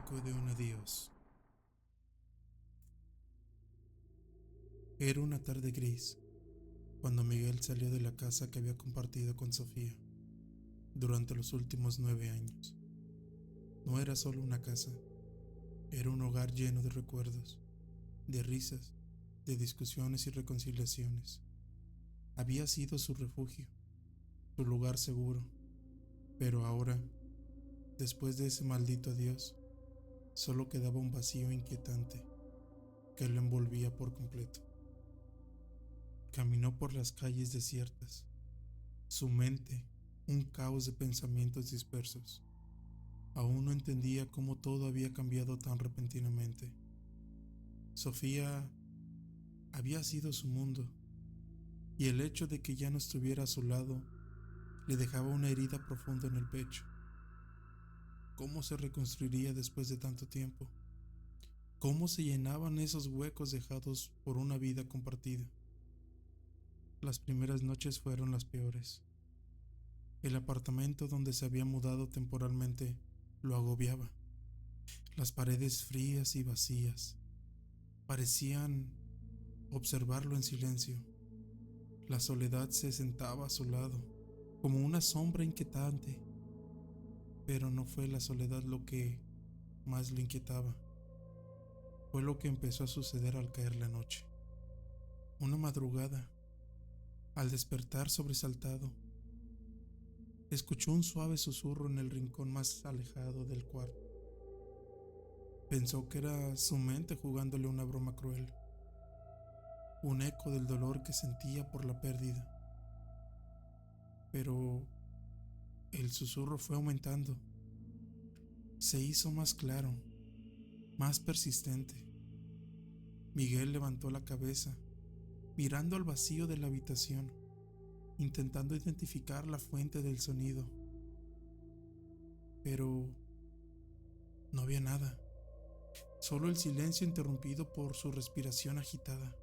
eco de un adiós. Era una tarde gris cuando Miguel salió de la casa que había compartido con Sofía durante los últimos 9 años. No era solo una casa, era un hogar lleno de recuerdos, de risas, de discusiones y reconciliaciones. Había sido su refugio, su lugar seguro, pero ahora, después de ese maldito adiós, solo quedaba un vacío inquietante que lo envolvía por completo. Caminó por las calles desiertas, su mente un caos de pensamientos dispersos. Aún no entendía cómo todo había cambiado tan repentinamente. Sofía había sido su mundo, y el hecho de que ya no estuviera a su lado le dejaba una herida profunda en el pecho. ¿Cómo se reconstruiría después de tanto tiempo? ¿Cómo se llenaban esos huecos dejados por una vida compartida? Las primeras noches fueron las peores. El apartamento donde se había mudado temporalmente lo agobiaba. Las paredes frías y vacías parecían observarlo en silencio. La soledad se sentaba a su lado, como una sombra inquietante, pero no fue la soledad lo que más le inquietaba. Fue lo que empezó a suceder al caer la noche. Una madrugada, al despertar sobresaltado, escuchó un suave susurro en el rincón más alejado del cuarto. Pensó que era su mente jugándole una broma cruel, un eco del dolor que sentía por la pérdida. Pero el susurro fue aumentando, se hizo más claro, más persistente. Miguel levantó la cabeza, mirando al vacío de la habitación, intentando identificar la fuente del sonido. Pero no había nada, solo el silencio interrumpido por su respiración agitada.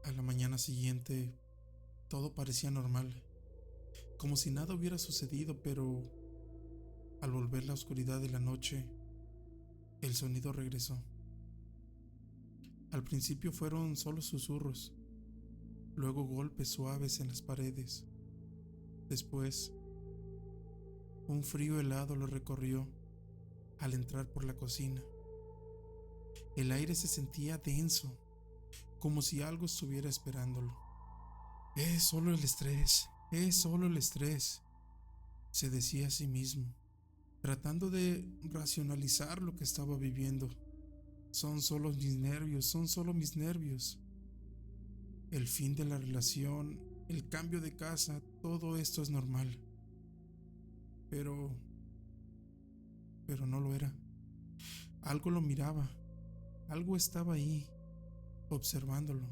A la mañana siguiente, todo parecía normal, como si nada hubiera sucedido, pero al volver la oscuridad de la noche, el sonido regresó. Al principio fueron solo susurros, luego golpes suaves en las paredes. Después, un frío helado lo recorrió al entrar por la cocina. El aire se sentía denso, como si algo estuviera esperándolo. Es solo el estrés, es solo el estrés, se decía a sí mismo, tratando de racionalizar lo que estaba viviendo. Son solo mis nervios, son solo mis nervios. El fin de la relación, el cambio de casa, todo esto es normal. Pero no lo era. Algo lo miraba, algo estaba ahí, observándolo,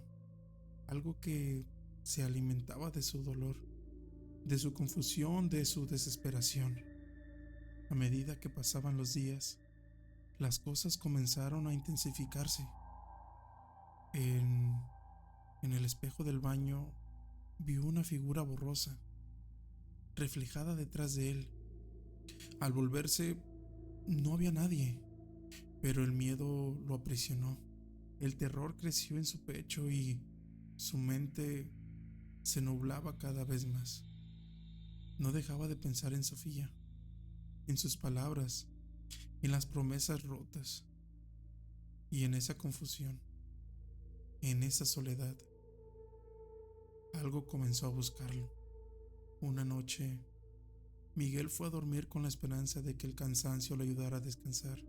algo que se alimentaba de su dolor, de su confusión, de su desesperación. A medida que pasaban los días, las cosas comenzaron a intensificarse. En, en el espejo del baño vio una figura borrosa, reflejada detrás de él. Al volverse, no había nadie, pero el miedo lo aprisionó. El terror creció en su pecho y su mente se nublaba cada vez más. No dejaba de pensar en Sofía, en sus palabras, en las promesas rotas y en esa confusión, en esa soledad. Algo comenzó a buscarlo. Una noche, Miguel fue a dormir con la esperanza de que el cansancio le ayudara a descansar,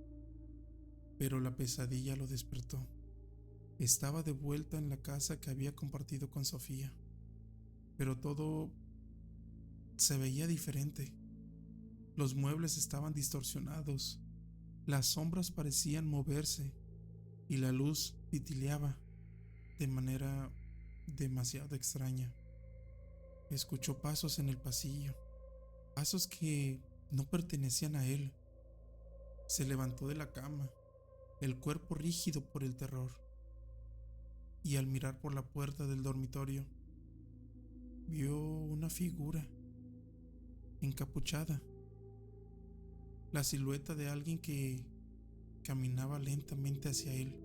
pero la pesadilla lo despertó. Estaba de vuelta en la casa que había compartido con Sofía, pero todo se veía diferente. Los muebles estaban distorsionados, las sombras parecían moverse y la luz titileaba de manera demasiado extraña. Escuchó pasos en el pasillo, pasos que no pertenecían a él. Se levantó de la cama, el cuerpo rígido por el terror, y al mirar por la puerta del dormitorio, vio una figura encapuchada, la silueta de alguien que caminaba lentamente hacia él.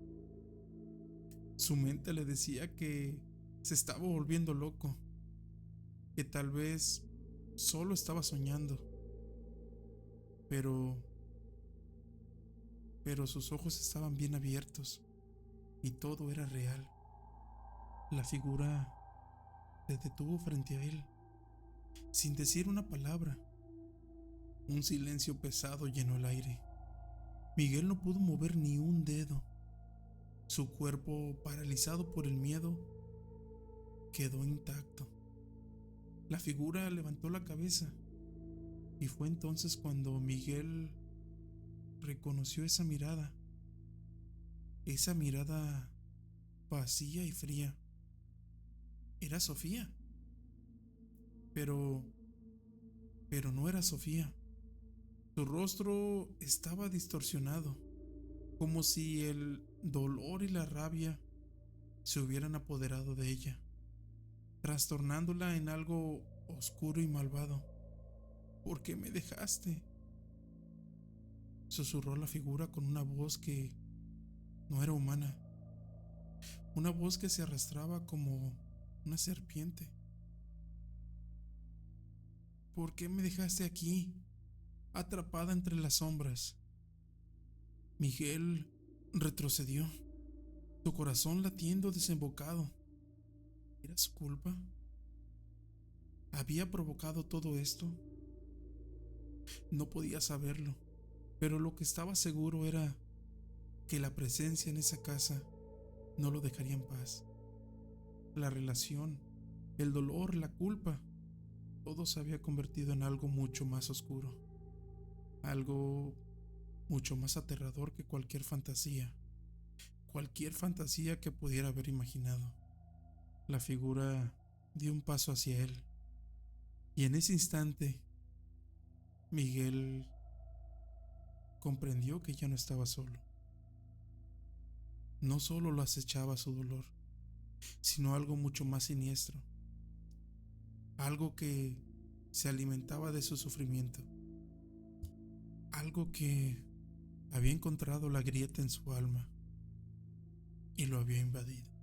Su mente le decía que se estaba volviendo loco, que tal vez solo estaba soñando, pero sus ojos estaban bien abiertos y todo era real. La figura se detuvo frente a él, sin decir una palabra. Un silencio pesado llenó el aire. Miguel no pudo mover ni un dedo. Su cuerpo, paralizado por el miedo, quedó intacto. La figura levantó la cabeza y fue entonces cuando Miguel reconoció esa mirada vacía y fría. Era Sofía, pero no era Sofía. Su rostro estaba distorsionado, como si el dolor y la rabia se hubieran apoderado de ella, trastornándola en algo oscuro y malvado. ¿Por qué me dejaste?, susurró la figura con una voz que no era humana, una voz que se arrastraba como una serpiente. ¿Por qué me dejaste aquí, atrapada entre las sombras? Miguel retrocedió, su corazón latiendo desembocado. ¿Era su culpa? ¿Había provocado todo esto? No podía saberlo, pero lo que estaba seguro era que la presencia en esa casa no lo dejaría en paz. La relación, el dolor, la culpa, todo se había convertido en algo mucho más oscuro, algo mucho más aterrador que cualquier fantasía que pudiera haber imaginado. La figura dio un paso hacia él, y en ese instante Miguel comprendió que ya no estaba solo. No solo lo acechaba su dolor, sino algo mucho más siniestro, algo que se alimentaba de su sufrimiento, algo que había encontrado la grieta en su alma y lo había invadido.